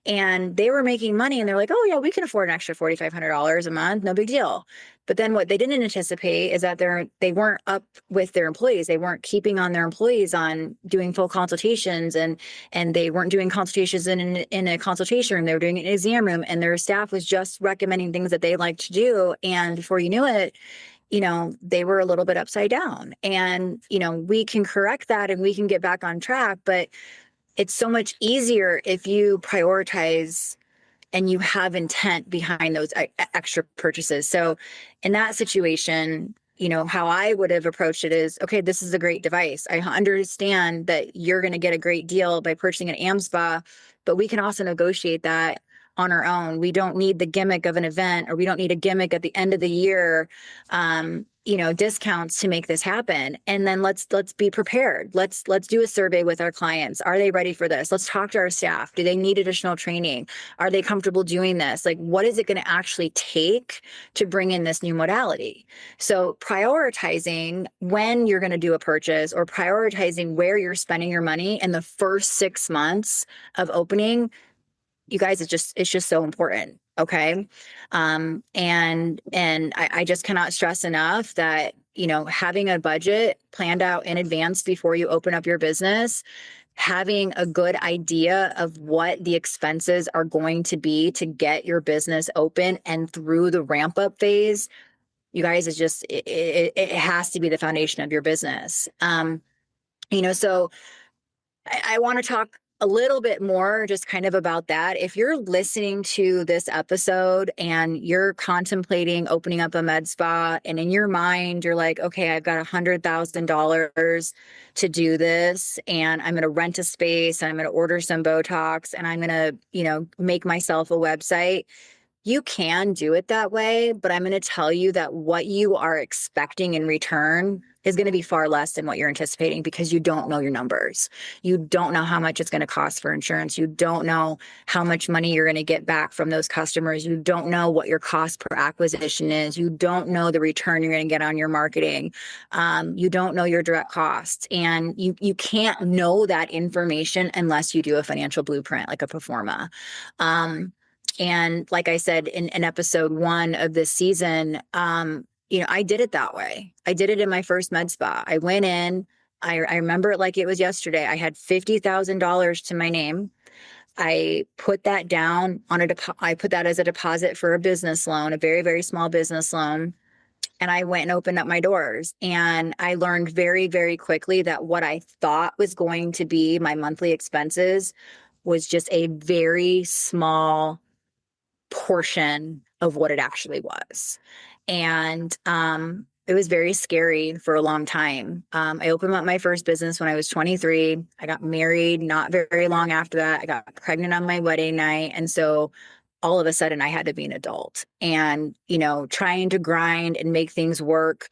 And they were making money and they're like, oh yeah, we can afford an extra $4,500 a month. No big deal. But then what they didn't anticipate is that they weren't up with their employees. They weren't keeping on their employees on doing full consultations, and they weren't doing consultations in a consultation room. They were doing it in an exam room, and their staff was just recommending things that they liked to do. And before you knew it, they were a little bit upside down. And, we can correct that and we can get back on track, but it's so much easier if you prioritize and you have intent behind those extra purchases. So in that situation, how I would have approached it is, okay, this is a great device. I understand that you're going to get a great deal by purchasing an MedSpa, but we can also negotiate that on our own. We don't need the gimmick of an event, or we don't need a gimmick at the end of the year, discounts to make this happen. And then let's be prepared. Let's do a survey with our clients. Are they ready for this? Let's talk to our staff. Do they need additional training? Are they comfortable doing this? Like, what is it going to actually take to bring in this new modality? So prioritizing when you're going to do a purchase, or prioritizing where you're spending your money in the first 6 months of opening, you guys, it's just so important. Okay. And I just cannot stress enough that, having a budget planned out in advance before you open up your business having a good idea of what the expenses are going to be to get your business open and through the ramp up phase, you guys, is just, it has to be the foundation of your business. So I want to talk a little bit more just kind of about that. If you're listening to this episode and you're contemplating opening up a med spa, and in your mind, you're like, okay, I've got $100,000 to do this, and I'm going to rent a space, and I'm going to order some Botox, and I'm going to, make myself a website. You can do it that way, but I'm going to tell you that what you are expecting in return is going to be far less than what you're anticipating, because you don't know your numbers. You don't know how much it's going to cost for insurance. You don't know how much money you're going to get back from those customers. You don't know what your cost per acquisition is. You don't know the return you're going to get on your marketing. You don't know your direct costs. And you can't know that information unless you do a financial blueprint, like a pro forma. And like I said in episode 1 of this season, I did it that way. I did it in my first med spa. I went in, I remember it like it was yesterday. I had $50,000 to my name. I put that down on I put that as a deposit for a business loan, a very, very small business loan. And I went and opened up my doors, and I learned very, very quickly that what I thought was going to be my monthly expenses was just a very small portion of what it actually was. And it was very scary for a long time. I opened up my first business when I was 23. I got married not very long after that. I got pregnant on my wedding night. And so all of a sudden I had to be an adult, and, trying to grind and make things work,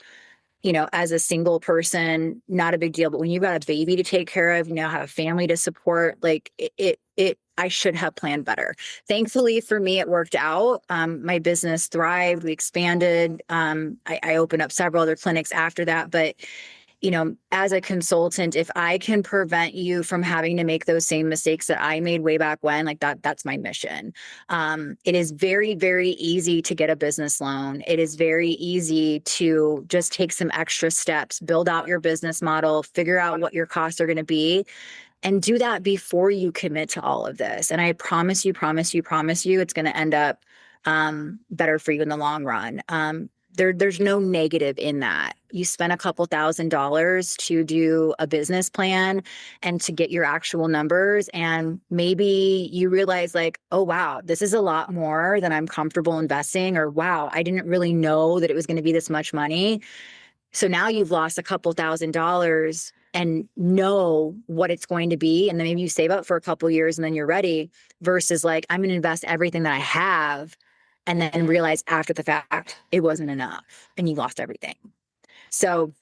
as a single person, not a big deal. But when you've got a baby to take care of, have a family to support, like I should have planned better. Thankfully for me, it worked out. My business thrived. We expanded. I opened up several other clinics after that. But, as a consultant, if I can prevent you from having to make those same mistakes that I made way back when, like that's my mission. It is very, very easy to get a business loan. It is very easy to just take some extra steps, build out your business model, figure out what your costs are going to be, and do that before you commit to all of this. And I promise you, it's going to end up better for you in the long run. There's no negative in that. You spend a couple $1,000s to do a business plan and to get your actual numbers. And maybe you realize like, oh, wow, this is a lot more than I'm comfortable investing. Or wow, I didn't really know that it was going to be this much money. So now you've lost a couple $1,000s and know what it's going to be. And then maybe you save up for a couple years and then you're ready, versus like, I'm going to invest everything that I have and then realize after the fact it wasn't enough and you lost everything. So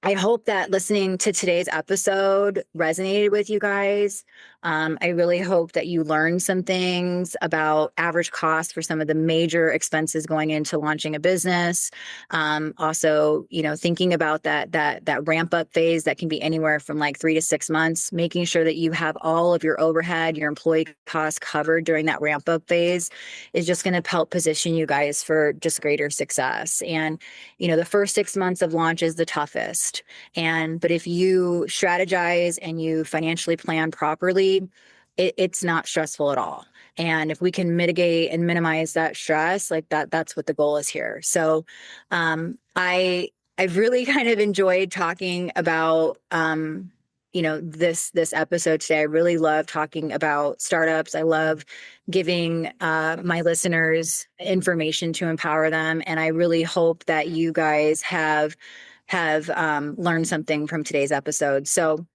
I hope that listening to today's episode resonated with you guys. I really hope that you learned some things about average cost for some of the major expenses going into launching a business. Also, thinking about that ramp up phase that can be anywhere from like 3 to 6 months, making sure that you have all of your overhead, your employee costs covered during that ramp up phase is just going to help position you guys for just greater success. And, the first 6 months of launch is the toughest. But if you strategize and you financially plan properly, it's not stressful at all. And if we can mitigate and minimize that stress, like that's what the goal is here. So I've really kind of enjoyed talking about this episode today. I really love talking about startups. I love giving my listeners information to empower them. And I really hope that you guys have learned something from today's episode. So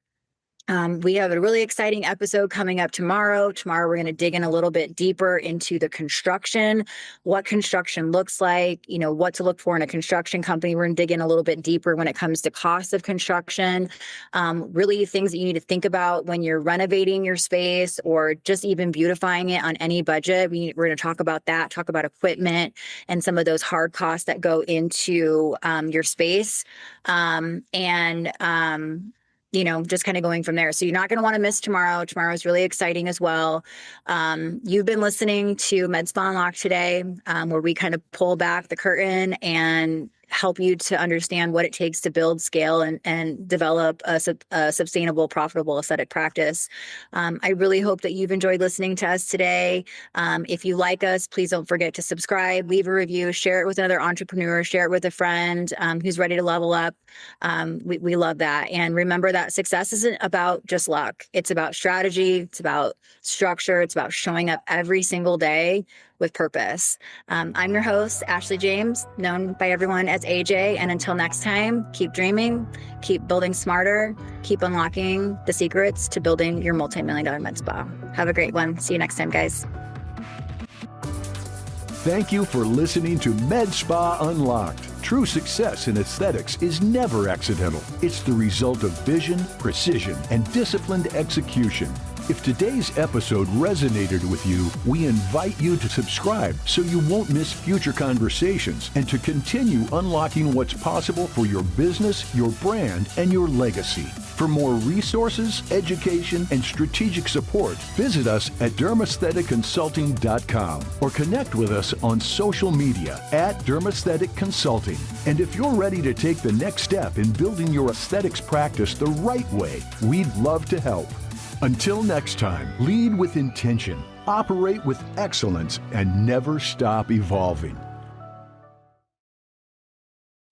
we have a really exciting episode coming up tomorrow. Tomorrow, we're going to dig in a little bit deeper into the construction, what construction looks like, what to look for in a construction company. We're going to dig in a little bit deeper when it comes to cost of construction, really things that you need to think about when you're renovating your space or just even beautifying it on any budget. We're going to talk about that, talk about equipment and some of those hard costs that go into your space. Just kind of going from there. So you're not going to want to miss tomorrow. Tomorrow is really exciting as well. You've been listening to MedSpa Unlocked today, where we kind of pull back the curtain and help you to understand what it takes to build, scale, and develop a sustainable, profitable aesthetic practice. I really hope that you've enjoyed listening to us today. If you like us, please don't forget to subscribe, leave a review, share it with another entrepreneur, share it with a friend who's ready to level up. We love that. And remember that success isn't about just luck. It's about strategy. It's about structure. It's about showing up every single day with purpose. I'm your host, Ashley James, known by everyone as AJ. And until next time, keep dreaming, keep building smarter, keep unlocking the secrets to building your multi-million-dollar med spa. Have a great one. See you next time, guys. Thank you for listening to MedSpa Unlocked. True success in aesthetics is never accidental. It's the result of vision, precision, and disciplined execution. If today's episode resonated with you, we invite you to subscribe so you won't miss future conversations and to continue unlocking what's possible for your business, your brand, and your legacy. For more resources, education, and strategic support, visit us at DermAestheticConsulting.com or connect with us on social media at DermAesthetic Consulting. And if you're ready to take the next step in building your aesthetics practice the right way, we'd love to help. Until next time, lead with intention, operate with excellence, and never stop evolving.